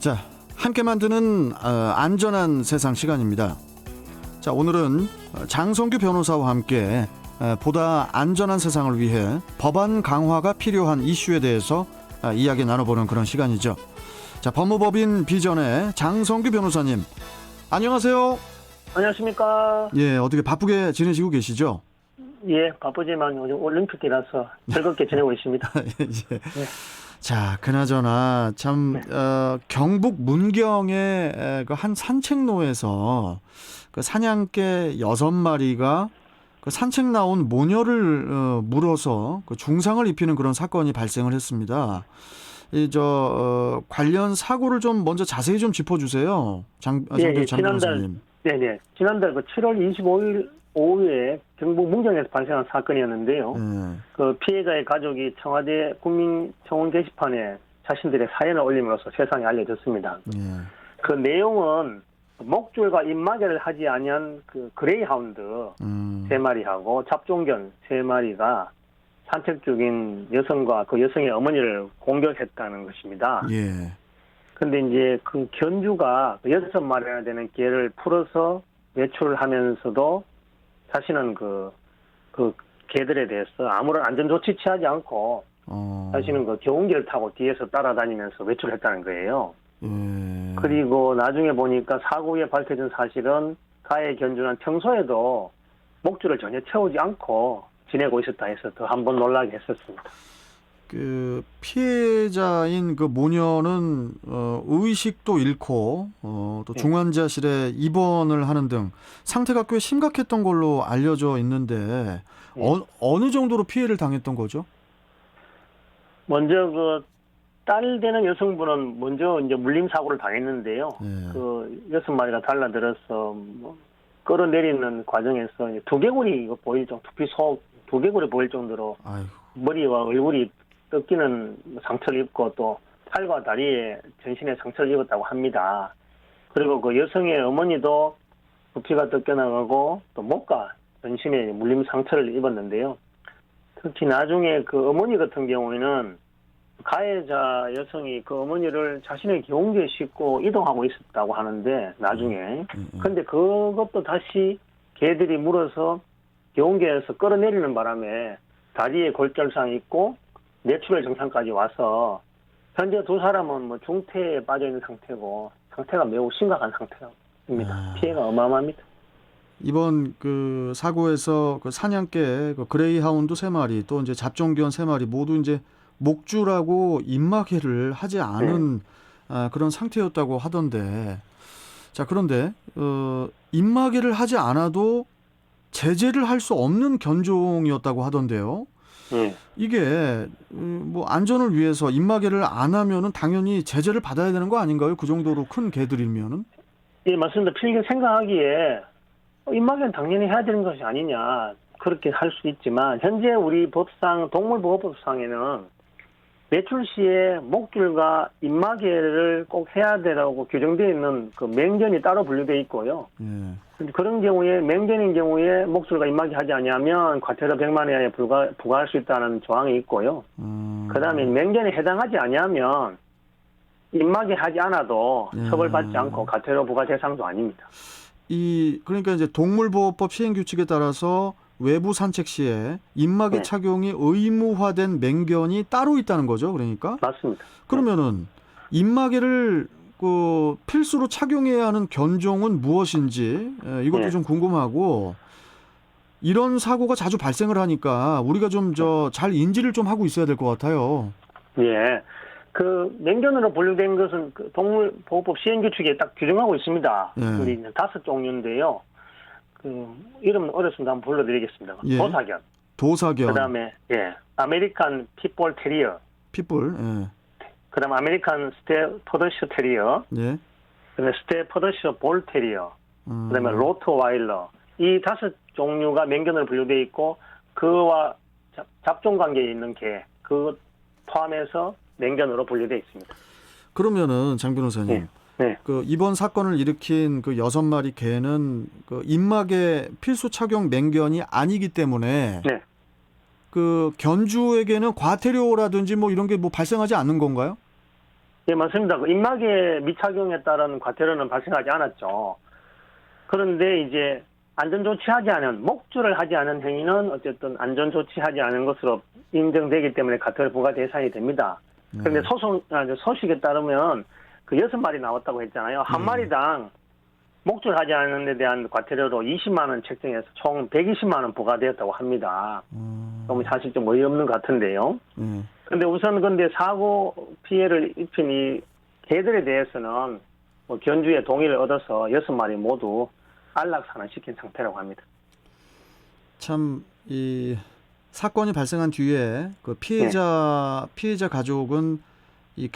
자, 함께 만드는 안전한 세상 시간입니다. 자, 오늘은 장성규 변호사와 함께 보다 안전한 세상을 위해 법안 강화가 필요한 이슈에 대해서 이야기 나눠보는 그런 시간이죠. 자, 법무법인 비전의 장성규 변호사님, 안녕하세요. 안녕하십니까. 예, 어떻게 바쁘게 지내시고 계시죠? 예, 바쁘지만 요즘 올림픽이라서 즐겁게 지내고 있습니다. 예. 네. 자, 그나저나 참 경북 문경의 그 한 산책로에서 그 사냥개 6마리가 그 산책 나온 모녀를 물어서 그 중상을 입히는 그런 사건이 발생을 했습니다. 관련 사고를 좀 먼저 자세히 좀 짚어주세요. 장성규 변호사님. 네네. 지난달 그 7월 25일 오후에 경북 문경에서 발생한 사건이었는데요. 그 피해자의 가족이 청와대 국민청원 게시판에 자신들의 사연을 올림으로써 세상에 알려졌습니다. 그 내용은 목줄과 입마개를 하지 아니한 그 그레이하운드 3마리하고 잡종견 3마리가 산책 중인 여성과 그 여성의 어머니를 공격했다는 것입니다. 예. 근데 이제 그 견주가 6마리나 되는 개를 풀어서 외출을 하면서도 자신은 그 개들에 대해서 아무런 안전조치 취하지 않고 자신은 그 경운기를 타고 뒤에서 따라다니면서 외출했다는 거예요. 그리고 나중에 보니까 사고 후에 밝혀진 사실은 가해 견주는 평소에도 목줄을 전혀 채우지 않고 지내고 있었다 해서 더 한 번 놀라게 했었습니다. 그 피해자인 그 모녀는 의식도 잃고 또 중환자실에 입원을 하는 등 상태가 꽤 심각했던 걸로 알려져 있는데 어느 정도로 피해를 당했던 거죠? 먼저 그 딸 되는 여성분은 먼저 이제 물림 사고를 당했는데요. 그 6마리가 달라들어서 뭐 끌어내리는 과정에서 두개골이 보일 정도, 두피 속 두개골이 보일 정도로 아이고. 머리와 얼굴이 뜯기는 상처를 입고 또 팔과 다리에 전신에 상처를 입었다고 합니다. 그리고 그 여성의 어머니도 부피가 뜯겨나가고 또 목과 전신에 물림 상처를 입었는데요. 특히 나중에 그 어머니 같은 경우에는 가해자 여성이 그 어머니를 자신의 경운기에 싣고 이동하고 있었다고 하는데 나중에 근데 그것도 다시 개들이 물어서 경운기에서 끌어내리는 바람에 다리에 골절상이 있고 뇌출혈 증상까지 와서 현재 두 사람은 뭐 중태에 빠져 있는 상태고 상태가 매우 심각한 상태입니다. 피해가 어마어마합니다. 이번 그 사고에서 그 사냥개 그 그레이하운드 3마리 또 이제 잡종견 3마리 모두 이제 목줄하고 입마개를 하지 않은 그런 상태였다고 하던데, 자, 그런데 입마개를 하지 않아도 제재를 할 수 없는 견종이었다고 하던데요. 이게 뭐 안전을 위해서 입마개를 안 하면은 당연히 제재를 받아야 되는 거 아닌가요? 그 정도로 큰 개들이면은? 예, 맞습니다. 필경 생각하기에 입마개는 당연히 해야 되는 것이 아니냐 그렇게 할 수 있지만 현재 우리 법상 동물보호법상에는 외출 시에 목줄과 입마개를 꼭 해야 되라고 규정되어 있는 그 맹견이 따로 분류되어 있고요. 그런 경우에 맹견인 경우에 목줄과 입마개 하지 않으면 과태료 100만 원 이하에 부과할 수 있다는 조항이 있고요. 그다음에 맹견에 해당하지 않으면 입마개 하지 않아도 처벌받지 않고 과태료 부과 대상도 아닙니다. 그러니까 이제 동물보호법 시행규칙에 따라서 외부 산책 시에 입마개 착용이 의무화된 맹견이 따로 있다는 거죠, 그러니까? 맞습니다. 그러면은 입마개를 그 필수로 착용해야 하는 견종은 무엇인지 이것도 좀 궁금하고, 이런 사고가 자주 발생을 하니까 우리가 좀 잘 인지를 좀 하고 있어야 될 것 같아요. 예. 그 맹견으로 분류된 것은 그 동물보호법 시행규칙에 딱 규정하고 있습니다. 우리 5종류인데요. 그 이름은 어렵습니다. 한번 불러드리겠습니다. 도사견. 그다음에 아메리칸 핏볼 테리어. 핏볼. 그다음 아메리칸 스테퍼더셔 테리어. 그다음에 스테퍼더셔 볼 테리어. 그다음에 로트와일러. 이 5종류가 맹견으로 분류되어 있고 그와 잡종 관계에 있는 개, 그 포함해서 맹견으로 분류되어 있습니다. 그러면은 장 변호사님. 그 이번 사건을 일으킨 그 6마리 개는 그 입마개 필수 착용 맹견이 아니기 때문에 그 견주에게는 과태료라든지 뭐 이런 게 뭐 발생하지 않는 건가요? 예, 맞습니다. 그 입막에 미착용에 따른 과태료는 발생하지 않았죠. 그런데 이제 안전조치하지 않은, 목줄을 하지 않은 행위는 어쨌든 안전조치하지 않은 것으로 인정되기 때문에 과태료 부과 대상이 됩니다. 그런데 소식에 따르면 그 6마리 나왔다고 했잖아요. 한 마리당 목줄하지 않은 데 대한 과태료로 20만 원 책정해서 총 120만 원 부과되었다고 합니다. 너무 사실 좀 어이없는 것 같은데요. 근데 우선 근데 사고 피해를 입힌 이 개들에 대해서는 뭐 견주의 동의를 얻어서 6마리 모두 안락사는 시킨 상태라고 합니다. 참 이 사건이 발생한 뒤에 그 피해자 가족은 이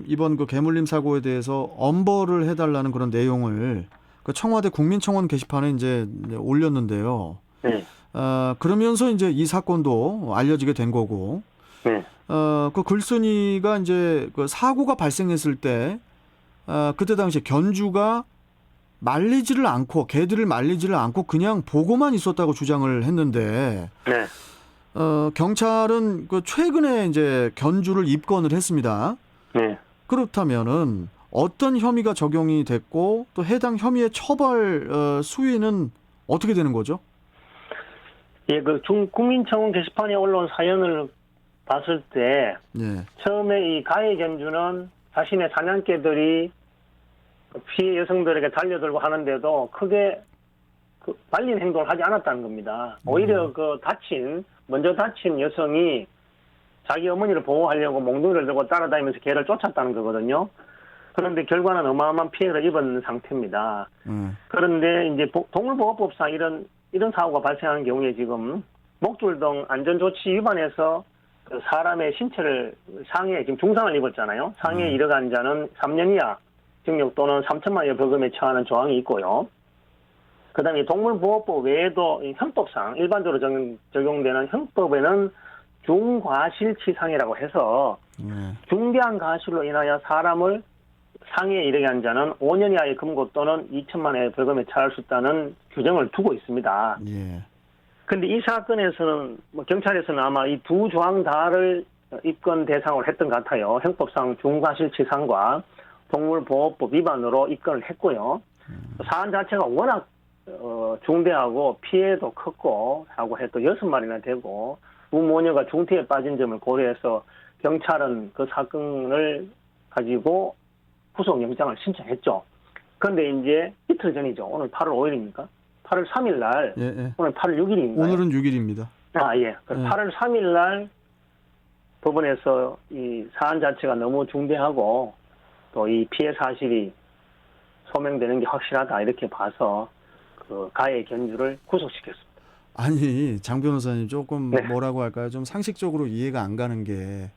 이번 그 개물림 사고에 대해서 엄벌을 해달라는 그런 내용을 그 청와대 국민청원 게시판에 이제 올렸는데요. 네. 그러면서 이제 이 사건도 알려지게 된 거고, 네. 그 글쓴이가 이제 그 사고가 발생했을 때, 그때 당시 견주가 개들을 말리지를 않고 그냥 보고만 있었다고 주장을 했는데, 네. 경찰은 그 최근에 이제 견주를 입건을 했습니다. 네. 그렇다면은 어떤 혐의가 적용이 됐고 또 해당 혐의의 처벌 수위는 어떻게 되는 거죠? 예, 그 국민청원 게시판에 올라온 사연을 봤을 때 처음에 이 가해 견주는 자신의 사냥개들이 피해 여성들에게 달려들고 하는데도 크게 그 말린 행동을 하지 않았다는 겁니다. 오히려 먼저 다친 여성이 자기 어머니를 보호하려고 몽둥이를 들고 따라다니면서 개를 쫓았다는 거거든요. 그런데 결과는 어마어마한 피해를 입은 상태입니다. 그런데 이제 동물보호법상 이런 사고가 발생한 경우에 지금 목줄 등 안전조치 위반해서 그 사람의 신체를 상해, 지금 중상을 입었잖아요. 상해에 이르간 자는 3년 이하 징역 또는 3천만 원의 벌금에 처하는 조항이 있고요. 그 다음에 동물보호법 외에도 형법상 일반적으로 적용되는 형법에는 중과실치상이라고 해서 중대한 과실로 인하여 사람을 상해에 이르게 한 자는 5년 이하의 금고 또는 2천만 원의 벌금에 처할 수 있다는 규정을 두고 있습니다. 그런데 이 사건에서는 경찰에서는 아마 이 두 조항 다를 입건 대상으로 했던 것 같아요. 형법상 중과실치상과 동물보호법 위반으로 입건을 했고요. 사안 자체가 워낙 중대하고 피해도 컸고 하고 해도 6마리나 되고 부모녀가 중태에 빠진 점을 고려해서 경찰은 그 사건을 가지고 구속영장을 신청했죠. 그런데 이제 이틀 전이죠. 오늘 8월 5일입니까? 8월 3일 날 오늘 8월 6일인가요? 오늘은 6일입니다. 예. 8월 3일 날 법원에서 이 사안 자체가 너무 중대하고 또 이 피해 사실이 소명되는 게 확실하다 이렇게 봐서 그 가해 견주를 구속시켰습니다. 아니 장 변호사님 조금 뭐라고 할까요? 좀 상식적으로 이해가 안 가는 게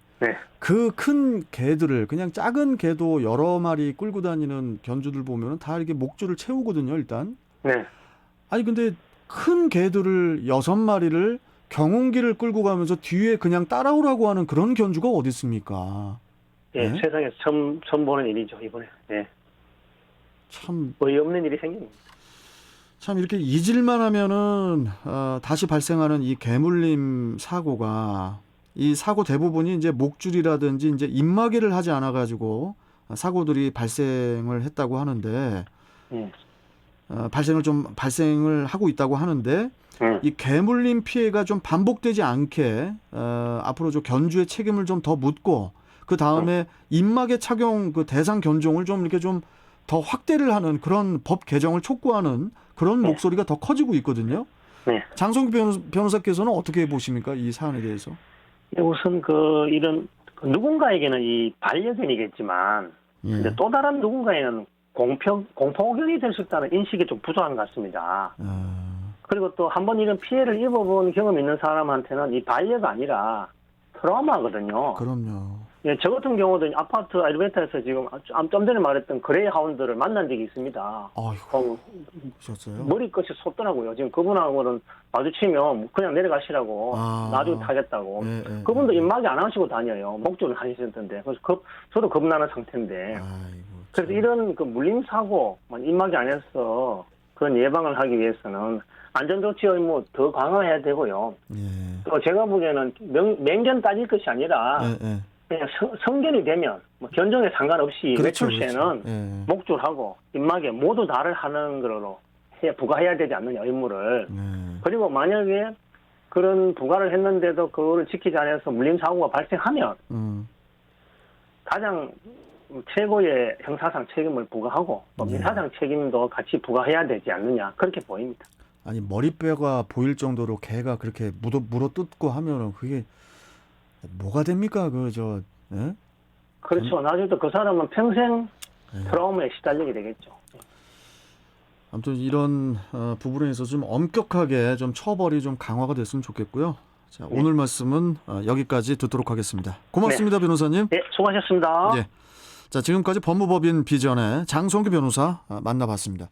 그 큰 개들을 그냥 작은 개도 여러 마리 끌고 다니는 견주들 보면 다 이렇게 목줄을 채우거든요 일단. 아니 근데 큰 개들을 6마리를 경운기를 끌고 가면서 뒤에 그냥 따라오라고 하는 그런 견주가 어디 있습니까? 세상에서 처음 보는 일이죠 이번에. 참 어이없는 일이 생깁니다. 참 이렇게 잊을만 하면은 다시 발생하는 이 개물림 사고가 이 사고 대부분이 이제 목줄이라든지 이제 입마개를 하지 않아 가지고 사고들이 발생을 했다고 하는데 발생을 하고 있다고 하는데 이 개물림 피해가 좀 반복되지 않게 앞으로 좀 견주의 책임을 좀 더 묻고 그 다음에 입마개 착용 그 대상 견종을 좀 이렇게 좀 더 확대를 하는 그런 법 개정을 촉구하는 그런 목소리가 더 커지고 있거든요. 장성규 변호사께서는 어떻게 보십니까? 이 사안에 대해서? 우선 이런 누군가에게는 이 반려견이겠지만 근데 또 다른 누군가에는 공포견이 될 수 있다는 인식이 좀 부족한 것 같습니다. 그리고 또 한번 이런 피해를 입어본 경험 있는 사람한테는 이 반려가 아니라 트라우마거든요. 그럼요. 저 같은 경우도 아파트 엘리베이터에서 지금 좀 전에 말했던 그레이하운드를 만난 적이 있습니다. 아이고, 그러셨어요? 머리끝이 솟더라고요. 지금 그분하고는 마주치면 그냥 내려가시라고 나중에 타겠다고. 그분도 입막이 안 하시고 다녀요. 목줄을 하시던데. 그래서 저도 겁나는 상태인데. 그래서 이런 그 물림 사고, 입막이 안 해서 그런 예방을 하기 위해서는 안전조치 의무 더 강화해야 되고요. 또 제가 보기에는 맹견 따질 것이 아니라 그냥 성견이 되면 뭐 견종에 상관없이 그렇죠, 외출시에는 그렇죠. 예. 목줄하고 입마개 모두 다를 하는 걸로 부과해야 되지 않느냐 의무를. 그리고 만약에 그런 부과를 했는데도 그거를 지키지 않아서 물림 사고가 발생하면 가장 최고의 형사상 책임을 부과하고 또 민사상 책임도 같이 부과해야 되지 않느냐 그렇게 보입니다. 아니 머리뼈가 보일 정도로 개가 그렇게 물어뜯고 하면은 그게 뭐가 됩니까? 예? 그렇죠. 나중에 또 그 사람은 평생 트라우마에 시달리게 되겠죠. 아무튼 이런 부분에 있어서 좀 엄격하게 좀 처벌이 좀 강화가 됐으면 좋겠고요. 자, 오늘 말씀은 여기까지 듣도록 하겠습니다. 고맙습니다, 변호사님. 네, 수고하셨습니다. 예. 자, 지금까지 법무법인 비전의 장성규 변호사 만나봤습니다.